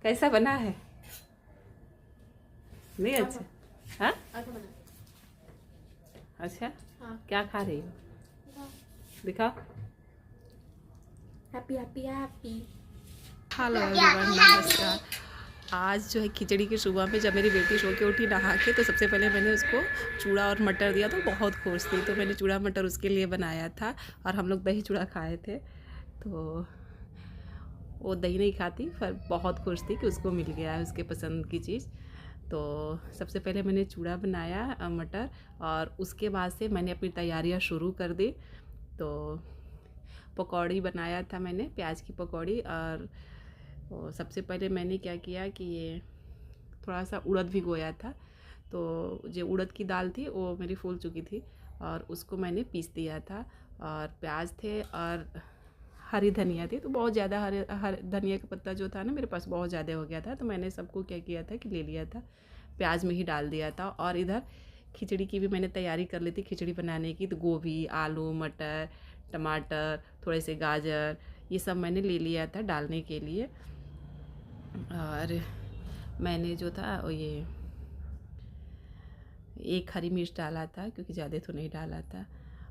कैसा बना है? नहीं अच्छा? हाँ अच्छा। हाँ। क्या खा रही हो? दिखाओ। Happy happy happy. Hello everyone, नमस्कार। आज जो है खिचड़ी की सुबह में जब मेरी बेटी सो के उठी नहा के, तो सबसे पहले मैंने उसको चूड़ा और मटर दिया। तो बहुत खुश थी, तो मैंने चूड़ा मटर उसके लिए बनाया था। और हम लोग दही चूड़ा खाए थे, तो वो दही नहीं खाती पर बहुत खुश थी कि उसको मिल गया है उसके पसंद की चीज़। तो सबसे पहले मैंने चूड़ा बनाया मटर, और उसके बाद से मैंने अपनी तैयारियां शुरू कर दी। तो पकौड़ी बनाया था मैंने, प्याज की पकौड़ी। और सबसे पहले मैंने क्या किया कि ये थोड़ा सा उड़द भिगोया था। तो जो उड़द की दाल थी वो मेरी फूल चुकी थी, और उसको मैंने पीस दिया था। और प्याज थे और हरी धनिया थी। तो बहुत ज़्यादा हरे धनिया का पत्ता जो था ना मेरे पास बहुत ज़्यादा हो गया था, तो मैंने सबको क्या किया था कि ले लिया था, प्याज में ही डाल दिया था। और इधर खिचड़ी की भी मैंने तैयारी कर ली थी खिचड़ी बनाने की। तो गोभी, आलू, मटर, टमाटर, थोड़े से गाजर, ये सब मैंने ले लिया था डालने के लिए। और मैंने जो था वो ये एक हरी मिर्च डाला था, क्योंकि ज़्यादा तो नहीं डाला था।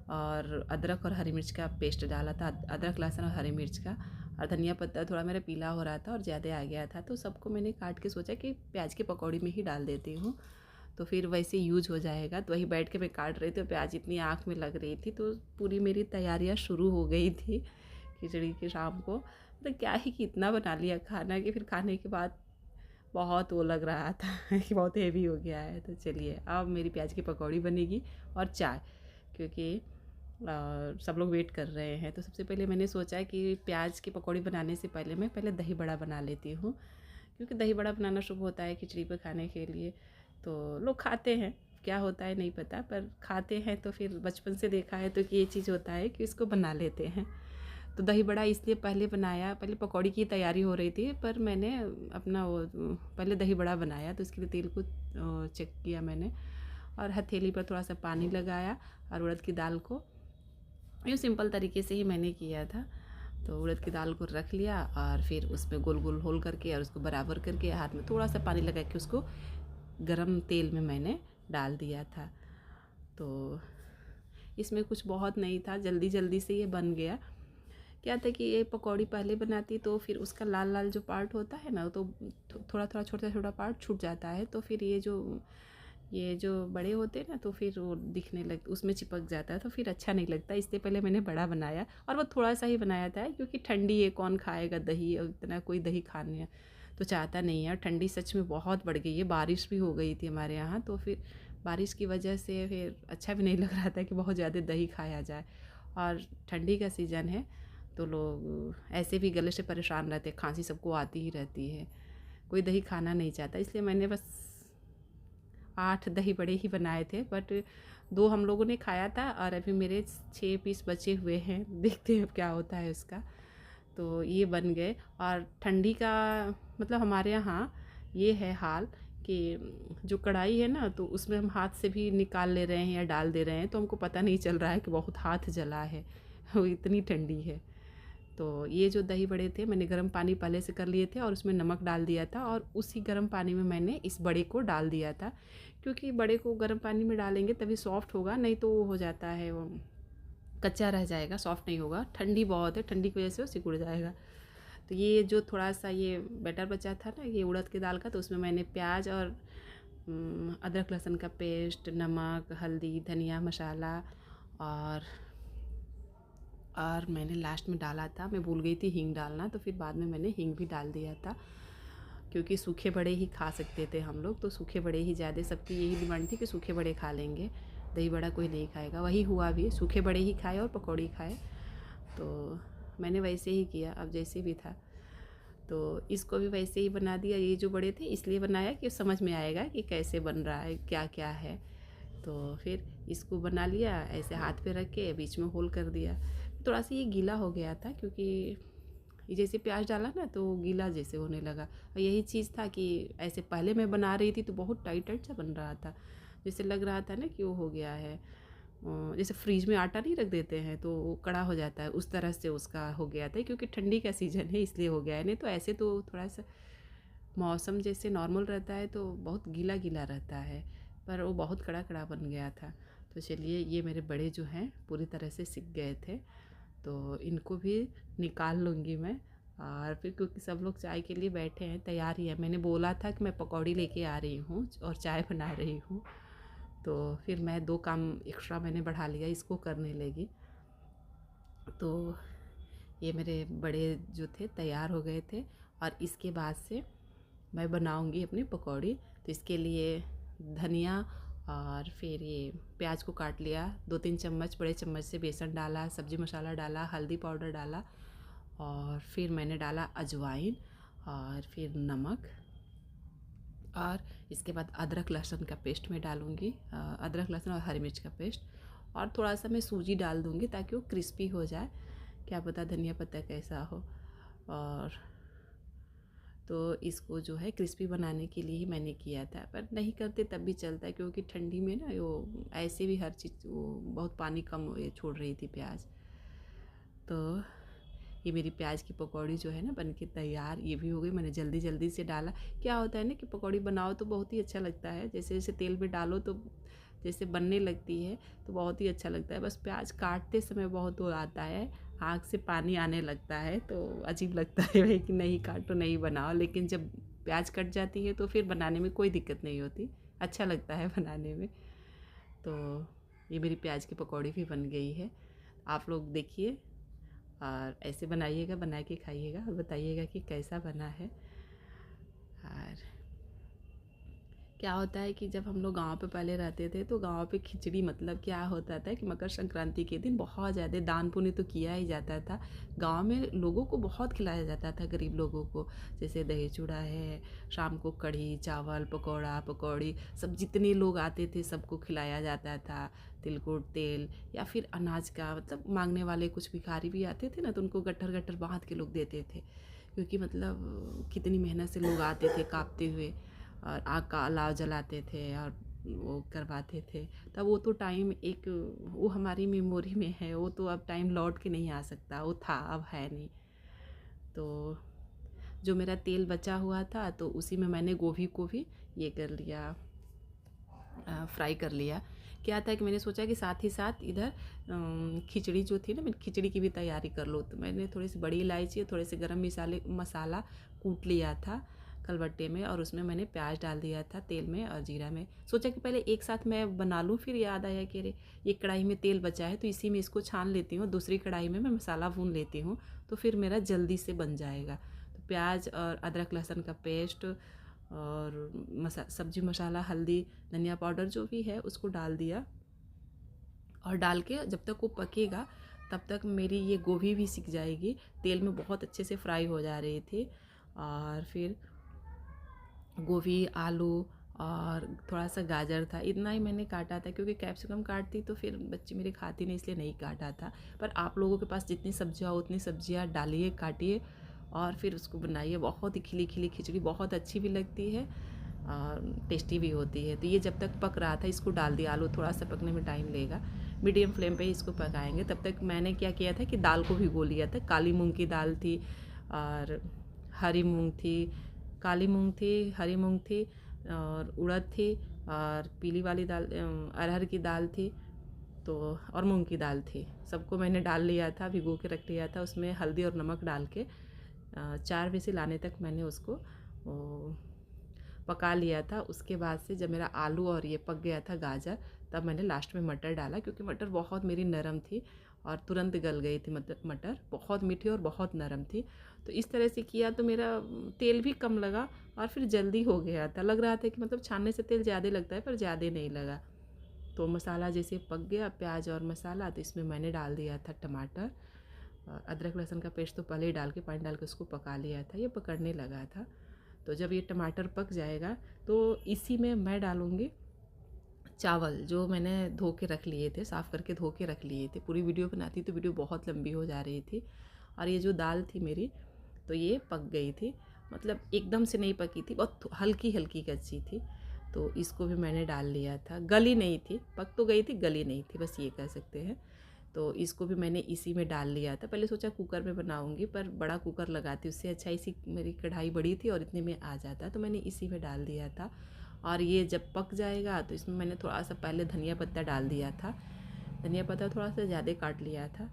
और अदरक और हरी मिर्च का पेस्ट डाला था, अदरक लहसुन और हरी मिर्च का। और धनिया पत्ता थोड़ा मेरा पीला हो रहा था और ज़्यादा आ गया था, तो सबको मैंने काट के सोचा कि प्याज की पकौड़ी में ही डाल देती हूँ, तो फिर वैसे यूज हो जाएगा। तो वही बैठ के मैं काट रही थी, प्याज इतनी आँख में लग रही थी, तो पूरी मेरी तैयारियाँ शुरू हो गई थी खिचड़ी की शाम को। तो क्या ही कि इतना बना लिया खाना कि फिर खाने के बाद बहुत वो लग रहा था कि बहुत हेवी हो गया है। तो चलिए, अब मेरी प्याज की पकौड़ी बनेगी और चाय, क्योंकि सब लोग वेट कर रहे हैं। तो सबसे पहले मैंने सोचा कि प्याज की पकौड़ी बनाने से पहले मैं पहले दही बड़ा बना लेती हूँ, क्योंकि दही बड़ा बनाना शुभ होता है खिचड़ी पे खाने के लिए। तो लोग खाते हैं, क्या होता है नहीं पता, पर खाते हैं। तो फिर बचपन से देखा है तो कि ये चीज़ होता है कि इसको बना लेते हैं। तो दही बड़ा इसलिए पहले बनाया, पहले पकौड़ी की तैयारी हो रही थी, पर मैंने अपना वो पहले दही बड़ा बनाया। तो इसके लिए तेल को चेक किया मैंने, और हथेली पर थोड़ा सा पानी लगाया, और उड़द की दाल को यूँ सिंपल तरीके से ही मैंने किया था। तो उड़द की दाल को रख लिया, और फिर उसमें गोल गोल होल करके और उसको बराबर करके हाथ में थोड़ा सा पानी लगा के उसको गरम तेल में मैंने डाल दिया था। तो इसमें कुछ बहुत नहीं था, जल्दी जल्दी से ये बन गया। क्या था कि ये पकौड़ी पहले बनाती तो फिर उसका लाल लाल जो पार्ट होता है ना, तो थोड़ा थोड़ा छोटा छोटा पार्ट छूट जाता है। तो फिर ये जो बड़े होते हैं ना, तो फिर वो दिखने लग उसमें चिपक जाता है, तो फिर अच्छा नहीं लगता। इसलिए पहले मैंने बड़ा बनाया, और वो थोड़ा सा ही बनाया था, क्योंकि ठंडी है, कौन खाएगा दही, और इतना कोई दही खाने तो चाहता नहीं है। ठंडी सच में बहुत बढ़ गई है, बारिश भी हो गई थी हमारे यहाँ, तो फिर बारिश की वजह से फिर अच्छा भी नहीं लग रहा था कि बहुत ज़्यादा दही खाया जाए। और ठंडी का सीज़न है, तो लोग ऐसे भी गले से परेशान रहते, खांसी सबको आती ही रहती है, कोई दही खाना नहीं चाहता। इसलिए मैंने बस 8 दही बड़े ही बनाए थे, बट 2 हम लोगों ने खाया था, और अभी मेरे 6 पीस बचे हुए हैं, देखते हैं क्या होता है उसका। तो ये बन गए। और ठंडी का मतलब हमारे यहाँ ये है हाल कि जो कढ़ाई है ना, तो उसमें हम हाथ से भी निकाल ले रहे हैं या डाल दे रहे हैं, तो हमको पता नहीं चल रहा है कि बहुत हाथ जला है वो इतनी ठंडी है। तो ये जो दही बड़े थे मैंने गर्म पानी पहले से कर लिए थे, और उसमें नमक डाल दिया था, और उसी गर्म पानी में मैंने इस बड़े को डाल दिया था, क्योंकि बड़े को गर्म पानी में डालेंगे तभी सॉफ्ट होगा, नहीं तो वो हो जाता है, वो कच्चा रह जाएगा, सॉफ्ट नहीं होगा। ठंडी बहुत है, ठंडी की वजह से वो सिकुड़ जाएगा। तो ये जो थोड़ा सा ये बैटर बचा था ना ये उड़द की दाल का, तो उसमें मैंने प्याज और अदरक लहसुन का पेस्ट, नमक, हल्दी, धनिया मसाला, और मैंने लास्ट में डाला था, मैं भूल गई थी हींग डालना, तो फिर बाद में मैंने हींग भी डाल दिया था, क्योंकि सूखे बड़े ही खा सकते थे हम लोग। तो सूखे बड़े ही ज़्यादा, सबकी यही डिमांड थी कि सूखे बड़े खा लेंगे, दही बड़ा कोई नहीं खाएगा। वही हुआ भी, सूखे बड़े ही खाए और पकौड़ी खाए। तो मैंने वैसे ही किया, अब जैसे भी था तो इसको भी वैसे ही बना दिया। ये जो बड़े थे इसलिए बनाया कि समझ में आएगा कि कैसे बन रहा है, क्या क्या है। तो फिर इसको बना लिया, ऐसे हाथ पे रख के बीच में होल कर दिया। थोड़ा सा ये गीला हो गया था, क्योंकि ये जैसे प्याज डाला ना तो गीला जैसे होने लगा। और यही चीज़ था कि ऐसे पहले मैं बना रही थी तो बहुत टाइट टाइट सा बन रहा था, जैसे लग रहा था ना कि वो हो गया है, जैसे फ्रीज में आटा नहीं रख देते हैं तो वो कड़ा हो जाता है, उस तरह से उसका हो गया था। क्योंकि ठंडी का सीज़न है इसलिए हो गया है, नहीं तो ऐसे तो थोड़ा सा मौसम जैसे नॉर्मल रहता है तो बहुत गीला गीला रहता है, पर वो बहुत कड़ा कड़ा बन गया था। तो चलिए, ये मेरे बड़े जो हैं पूरी तरह से सिक गए थे, तो इनको भी निकाल लूँगी मैं। और फिर क्योंकि सब लोग चाय के लिए बैठे हैं, तैयार ही है, मैंने बोला था कि मैं पकौड़ी लेके आ रही हूँ और चाय बना रही हूँ, तो फिर मैं 2 काम एक्स्ट्रा मैंने बढ़ा लिया, इसको करने लगी। तो ये मेरे बड़े जो थे तैयार हो गए थे, और इसके बाद से मैं बनाऊंगी अपनी पकौड़ी। तो इसके लिए धनिया और फिर ये प्याज को काट लिया, 2-3 चम्मच बड़े चम्मच से बेसन डाला, सब्ज़ी मसाला डाला, हल्दी पाउडर डाला, और फिर मैंने डाला अजवाइन और फिर नमक, और इसके बाद अदरक लहसुन का पेस्ट मैं डालूँगी, अदरक लहसुन और हरी मिर्च का पेस्ट, और थोड़ा सा मैं सूजी डाल दूँगी ताकि वो क्रिस्पी हो जाए, क्या पता धनिया पत्ता कैसा हो। और तो इसको जो है क्रिस्पी बनाने के लिए ही मैंने किया था, पर नहीं करते तब भी चलता है, क्योंकि ठंडी में ना वो ऐसे भी हर चीज़ वो बहुत पानी कम ये छोड़ रही थी प्याज। तो ये मेरी प्याज की पकौड़ी जो है ना बन के तैयार, ये भी हो गई। मैंने जल्दी जल्दी से डाला। क्या होता है ना कि पकौड़ी बनाओ तो बहुत ही अच्छा लगता है, जैसे जैसे तेल में डालो तो जैसे बनने लगती है तो बहुत ही अच्छा लगता है। बस प्याज काटते समय बहुत वो आता है, आँख से पानी आने लगता है, तो अजीब लगता है भाई कि नहीं काटो नहीं बनाओ, लेकिन जब प्याज कट जाती है तो फिर बनाने में कोई दिक्कत नहीं होती, अच्छा लगता है बनाने में। तो ये मेरी प्याज की पकौड़ी भी बन गई है। आप लोग देखिए और ऐसे बनाइएगा, बना के खाइएगा और बताइएगा कि कैसा बना है। और क्या होता है कि जब हम लोग गांव पे पहले रहते थे तो गांव पे खिचड़ी, मतलब क्या होता था कि मकर संक्रांति के दिन बहुत ज़्यादा दान पुण्य तो किया ही जाता था। गांव में लोगों को बहुत खिलाया जाता था, गरीब लोगों को, जैसे दही चूड़ा है, शाम को कढ़ी चावल पकौड़ा पकौड़ी, सब जितने लोग आते थे सबको खिलाया जाता था। तिलकुट तेल या फिर अनाज का, मतलब मांगने वाले कुछ भिखारी भी आते थे ना, तो उनको गट्ठर गट्ठर बांध के लोग देते थे, क्योंकि मतलब कितनी मेहनत से लोग आते थे काँपते हुए, और आग का अलाव जलाते थे और वो करवाते थे। तब वो तो टाइम एक, वो हमारी मेमोरी में है, वो तो अब टाइम लौट के नहीं आ सकता, वो था अब है नहीं। तो जो मेरा तेल बचा हुआ था तो उसी में मैंने गोभी को भी ये कर लिया, फ्राई कर लिया। क्या था कि मैंने सोचा कि साथ ही साथ इधर खिचड़ी जो थी ना, मैं खिचड़ी की भी तैयारी कर लूँ, तो मैंने थोड़ी सी बड़ी इलायची और थोड़े से गरम मसाला कूट लिया था कलबट्टे में, और उसमें मैंने प्याज डाल दिया था तेल में और जीरा में। सोचा कि पहले एक साथ मैं बना लूँ, फिर याद आया कि अरे ये कढ़ाई में तेल बचा है तो इसी में इसको छान लेती हूँ, दूसरी कढ़ाई में मैं मसाला भून लेती हूँ, तो फिर मेरा जल्दी से बन जाएगा। तो प्याज और अदरक लहसुन का पेस्ट और सब्जी मसाला, हल्दी धनिया पाउडर जो भी है उसको डाल दिया, और डाल के जब तक वो पकेगा तब तक मेरी ये गोभी भी सिक जाएगी। तेल में बहुत अच्छे से फ्राई हो जा रही थी, और फिर गोभी आलू और थोड़ा सा गाजर था, इतना ही मैंने काटा था, क्योंकि कैप्सिकम काटती तो फिर बच्चे मेरे खाते नहीं, इसलिए नहीं काटा था। पर आप लोगों के पास जितनी सब्जियाँ हो उतनी सब्जियाँ डालिए, काटिए और फिर उसको बनाइए। बहुत ही खिली खिली खिचड़ी बहुत अच्छी भी लगती है और टेस्टी भी होती है। तो ये जब तक पक रहा था इसको डाल दिया, आलू थोड़ा सा पकने में टाइम लेगा, मीडियम फ्लेम पे ही इसको पकाएंगे। तब तक मैंने क्या किया था कि दाल को भिगो लिया था। काली मूंग की दाल थी और हरी मूंग थी, काली मूंग थी, हरी मूंग थी और उड़द थी, और पीली वाली दाल अरहर की दाल थी, तो और मूंग की दाल थी। सबको मैंने डाल लिया था, भिगो के रख लिया था। उसमें हल्दी और नमक डाल के 4 विसिल आने तक मैंने उसको पका लिया था। उसके बाद से जब मेरा आलू और ये पक गया था गाजर, तब मैंने लास्ट में मटर डाला, क्योंकि मटर बहुत मेरी नरम थी और तुरंत गल गई थी। मटर बहुत मीठी और बहुत नरम थी। तो इस तरह से किया तो मेरा तेल भी कम लगा और फिर जल्दी हो गया था। लग रहा था कि मतलब छानने से तेल ज़्यादा लगता है, पर ज़्यादा नहीं लगा। तो मसाला जैसे पक गया, प्याज और मसाला, तो इसमें मैंने डाल दिया था टमाटर और अदरक लहसुन का पेस्ट तो पहले ही डाल के पानी डाल के उसको पका लिया था, ये पकड़ने लगा था। तो जब ये टमाटर पक जाएगा तो इसी में मैं डालूँगी चावल जो मैंने धो के रख लिए थे, साफ़ करके धो के रख लिए थे। पूरी वीडियो बनाती तो वीडियो बहुत लंबी हो जा रही थी। और ये जो दाल थी मेरी, तो ये पक गई थी, मतलब एकदम से नहीं पकी थी, बहुत हल्की हल्की कच्ची थी। तो इसको भी मैंने डाल लिया था, गली नहीं थी, पक तो गई थी, गली नहीं थी, बस ये कह सकते हैं। तो इसको भी मैंने इसी में डाल लिया था। पहले सोचा कुकर में बनाऊंगी, पर बड़ा कुकर लगाती, उससे अच्छा इसी, मेरी कढ़ाई बड़ी थी और इतने में आ जाता, तो मैंने इसी में डाल दिया था। और ये जब पक जाएगा तो इसमें मैंने थोड़ा सा पहले धनिया पत्ता डाल दिया था। धनिया पत्ता थोड़ा सा ज़्यादा काट लिया था।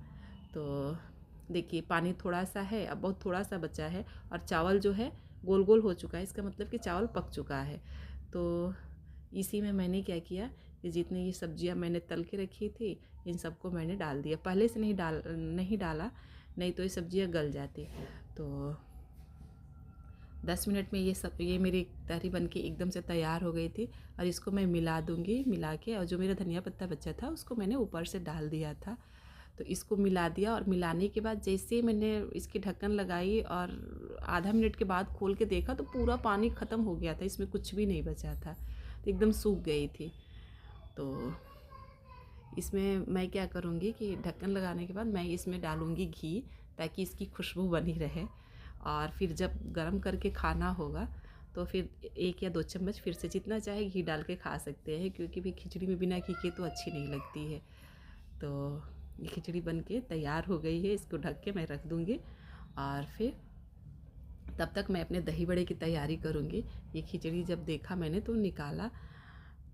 तो देखिए पानी थोड़ा सा है, अब बहुत थोड़ा सा बचा है, और चावल जो है गोल गोल हो चुका है, इसका मतलब कि चावल पक चुका है। तो इसी में मैंने क्या किया कि जितनी ये सब्जियां मैंने तल के रखी थी, इन सबको मैंने डाल दिया। पहले से नहीं डाला, नहीं तो ये सब्जियां गल जाती। तो 10 मिनट में ये मेरी तहरी बन के एकदम से तैयार हो गई थी। और इसको मैं मिला दूँगी, मिला के, और जो मेरा धनिया पत्ता बचा था उसको मैंने ऊपर से डाल दिया था। तो इसको मिला दिया, और मिलाने के बाद जैसे मैंने इसकी ढक्कन लगाई और आधा मिनट के बाद खोल के देखा तो पूरा पानी ख़त्म हो गया था, इसमें कुछ भी नहीं बचा था, तो एकदम सूख गई थी। तो इसमें मैं क्या करूँगी कि ढक्कन लगाने के बाद मैं इसमें डालूँगी घी, ताकि इसकी खुशबू बनी रहे। और फिर जब गरम करके खाना होगा तो फिर 1 या 2 चम्मच फिर से जितना चाहे घी डाल के खा सकते हैं, क्योंकि भी खिचड़ी में बिना घी के तो अच्छी नहीं लगती है। तो ये खिचड़ी बन के तैयार हो गई है, इसको ढक के मैं रख दूँगी। और फिर तब तक मैं अपने दही बड़े की तैयारी करूँगी। ये खिचड़ी जब देखा मैंने तो निकाला,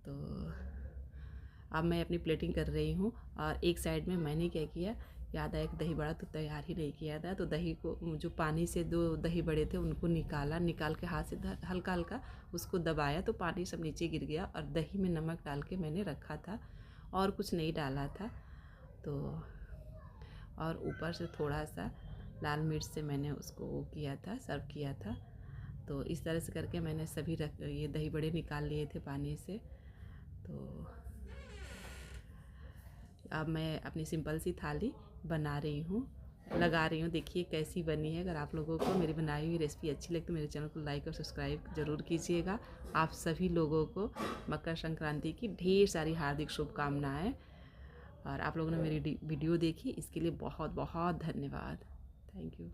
तो अब मैं अपनी प्लेटिंग कर रही हूँ। और एक साइड में मैंने क्या किया, याद आया, एक दही बड़ा तो तैयार ही नहीं किया था, तो दही को, जो पानी से 2 दही बड़े थे उनको निकाल के हाथ से हल्का हल्का उसको दबाया, तो पानी सब नीचे गिर गया। और दही में नमक डाल के मैंने रखा था, और कुछ नहीं डाला था। तो और ऊपर से थोड़ा सा लाल मिर्च से मैंने उसको वो किया था, सर्व किया था। तो इस तरह से करके मैंने सभी ये दही बड़े निकाल लिए थे पानी से। तो अब मैं अपनी सिंपल सी थाली बना रही हूँ, लगा रही हूँ। देखिए कैसी बनी है। अगर आप लोगों को मेरी बनाई हुई रेसिपी अच्छी लगे तो मेरे चैनल को लाइक और सब्सक्राइब ज़रूर कीजिएगा। आप सभी लोगों को मकर संक्रांति की ढेर सारी हार्दिक शुभकामनाएं। और आप लोगों ने मेरी वीडियो देखी, इसके लिए बहुत बहुत धन्यवाद। Thank you.